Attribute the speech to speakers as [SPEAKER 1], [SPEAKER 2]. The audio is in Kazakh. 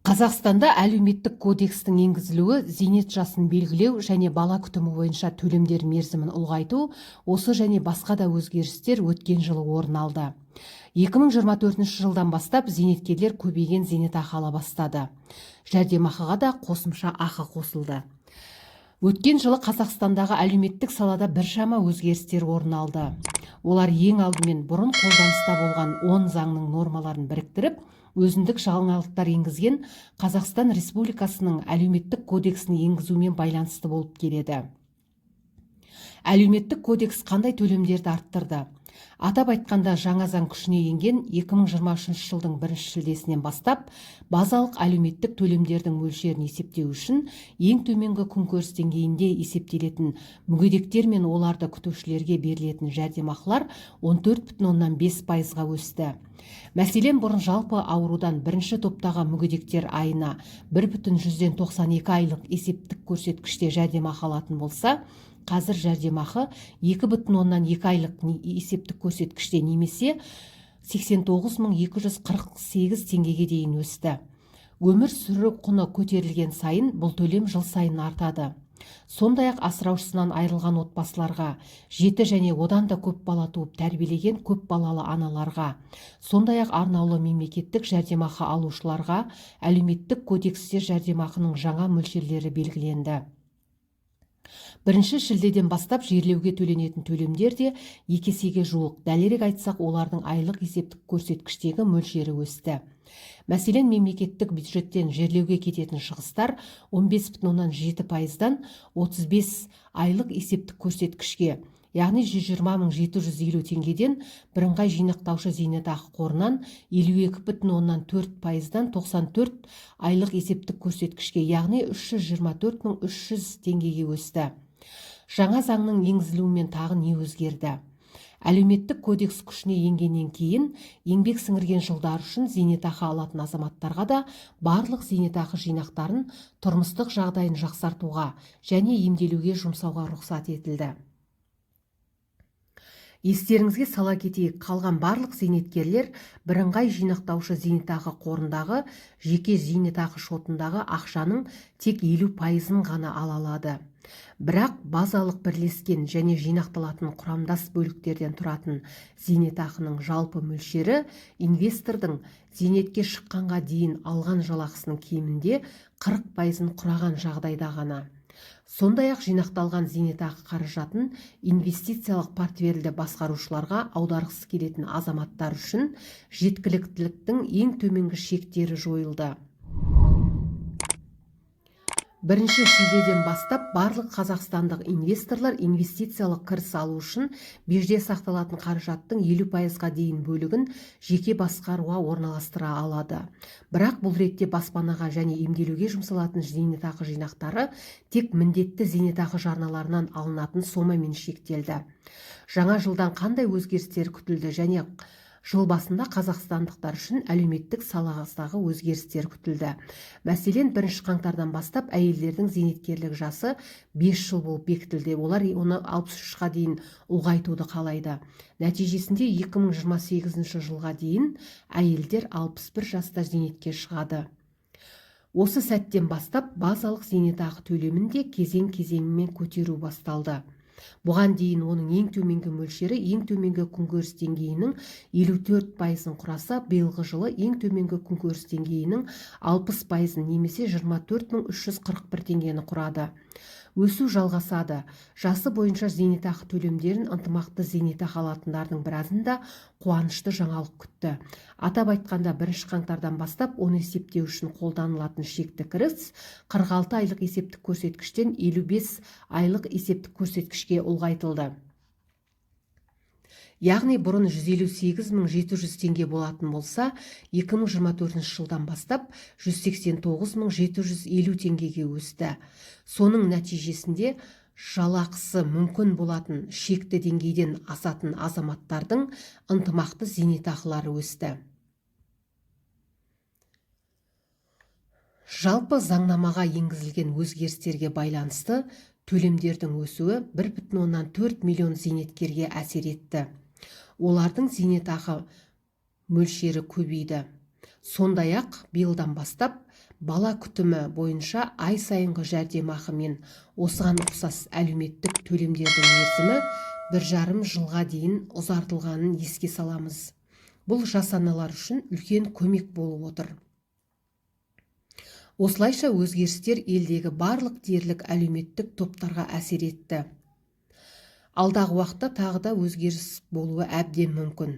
[SPEAKER 1] Қазақстанда әлеуметтік кодекстің енгізілуі, зейнет жасын белгілеу және бала күтімі бойынша төлемдер мерзімін ұлғайту, осы және басқа да өзгерістер өткен жылы орын алды. 2024 жылдан бастап зейнеткерлер көбейген зейнетақы ала бастады. Жәрдемақыға да қосымша ақы қосылды. Өткен жылы Қазақстандағы әлеуметтік салада біршама өзгерістер орын алды. Олар ең алдымен бұрын қолданыста болған 10 заңның нормаларын біріктіріп, өзіндік жаңалықтар енгізген Қазақстан Республикасының әлеуметтік кодексін енгізумен байланысты болып келеді. Әлеуметтік кодекс қандай төлемдерді арттырды? Атап айтқанда, жаңа заң күшіне енген 2023 жылдың 1 шілдесінен бастап базалық әлеуметтік төлемдердің мөлшерін есептеу үшін ең төменгі күнкөріс деңгейінде есептелетін мүгедектер мен оларды күтушілерге берілетін жәрдемақылар 14,5%-ға өсті. Мәселен, бұрын жалпы аурудан бірінші топтағы мүгедектер айына 1,92 айлық есептік көрсеткіште жәрдемақы алатын болса, қазір жәрдемақы 2,2 айлық есептік көрсеткіште немесе 89.248 теңгеге дейін өсті. Өмір сүру құны көтерілген сайын бұл төлем жыл сайын артады. Сондай-ақ асыраушысынан айырылған отбасыларға, 7 және одан да көп бала туып тәрбиелеген көп балалы аналарға, сондай-ақ арнаулы мемлекеттік жәрдемақы алушыларға әлеуметтік кодексте жәрдемақының жаңа мөлшерлері белгіленді. 1 шілдеден бастап жерлеуге төленетін төлемдер де 2 есеге жуық, дәлірек айтсақ, олардың айлық есептік көрсеткіштегі мөлшері өсті. Мәселен, мемлекеттік бюджеттен жерлеуге кететін шығыстар 15,7%-дан 35 айлық есептік көрсеткішке, яғни 120.750 теңгеден бірыңғай жинақтаушы зейнетақы қорынан 52,4%-дан 94 айлық есептік көрсеткішке, яғни 324.300 теңгеге өсті. Жаңа заңның енгізілуімен тағы не өзгерді? Әлеуметтік кодекс күшіне енгеннен кейін еңбек сіңірген жылдар үшін зейнетақы алатын азаматтарға да барлық зейнетақы жинақтарын тұрмыстық жағдайын жақсартуға және емделуге жұмсауға рұқсат етілді. Естеріңізге сала кетейік, қалған барлық зейнеткерлер бірыңғай жинақтаушы зейнетақы қорындағы жеке зейнетақы шотындағы ақшаның тек 50%-ын ғана ала алады. Бірақ базалық бірлескен және жинақталатын құрамдас бөліктерден тұратын зейнетақының жалпы мөлшері инвестордың зейнетке шыққанға дейін алған жалақысының кемінде 40%-ын құраған жағдайда ғана. Сондай-ақ жинақталған зейнетақы қаражатын инвестициялық портфельді басқарушыларға аударғысы келетін азаматтар үшін жеткіліктіліктің ең төменгі шектері жойылды. 1 шілдеден бастап барлық қазақстандық инвесторлар инвестициялық кіріс алу үшін биржеде сақталатын қаражаттың 50%-ға дейін бөлігін жеке басқаруға орналастыра алады. Бірақ бұл ретте баспанаға және емделуге жұмсалатын зейнетақы жинақтары тек міндетті зейнетақы жарналарынан алынатын сомамен шектелді. Жаңа жылдан қандай өзгерістер күтілді және жыл басында қазақстандықтар үшін әлеуметтік саладағы өзгерістер күтілді. Мәселен, 1 қаңтардан бастап әйелдердің зейнеткерлік жасы 5 жыл болып бекітілді. Олар оны 63-ға дейін ұлғайтуды қалайды. Нәтижесінде 2028 жылға дейін әйелдер 61 жаста зейнетке шығады. Осы сәттен бастап базалық зейнетақы төлемін де кезең-кезеңімен көтеру басталды. Бұған дейін оның ең төменгі мөлшері ең төменгі күнкөріс деңгейінің 54%-ын құраса, биылғы жылы ең төменгі күнкөріс деңгейінің 60%-ын немесе 24.341 теңгені құрады. Өсу жалғасады. Жасы бойынша зейнетақы төлемдерін ынтымақты зейнетақы алатындардың біразында қуанышты жаңалық күтті. Атап айтқанда, 1 қаңтардан бастап оны есептеу үшін қолданылатын шекті кіріс 46 айлық есептік көрсеткіштен 55 айлық есептік көрсеткішке ұлғайтылды. Яғни бұрын 158.700 теңге болатын болса, 2024 жылдан бастап 189.750 теңгеге өсті. Соның нәтижесінде жалақысы мүмкін болатын шекті деңгейден асатын азаматтардың ынтымақты зейнетақылары өсті. Жалпы заңнамаға енгізілген өзгерістерге байланысты төлемдердің өсуі 1,4 миллион зейнеткерге әсер етті. Олардың зейнетақы мөлшері көбейді. Сондай-ақ биылдан бастап бала күтімі бойынша ай сайынғы жәрдемақы мен осыған ұқсас әлеуметтік төлемдердің мерзімі 1,5 жылға дейін ұзартылғанын еске саламыз. Бұл жас аналар үшін үлкен көмек болып отыр. Осылайша өзгерістер елдегі барлық дерлік әлеуметтік топтарға әсер етті. Алдағы уақытта тағы да өзгеріс болуы әбден мүмкін.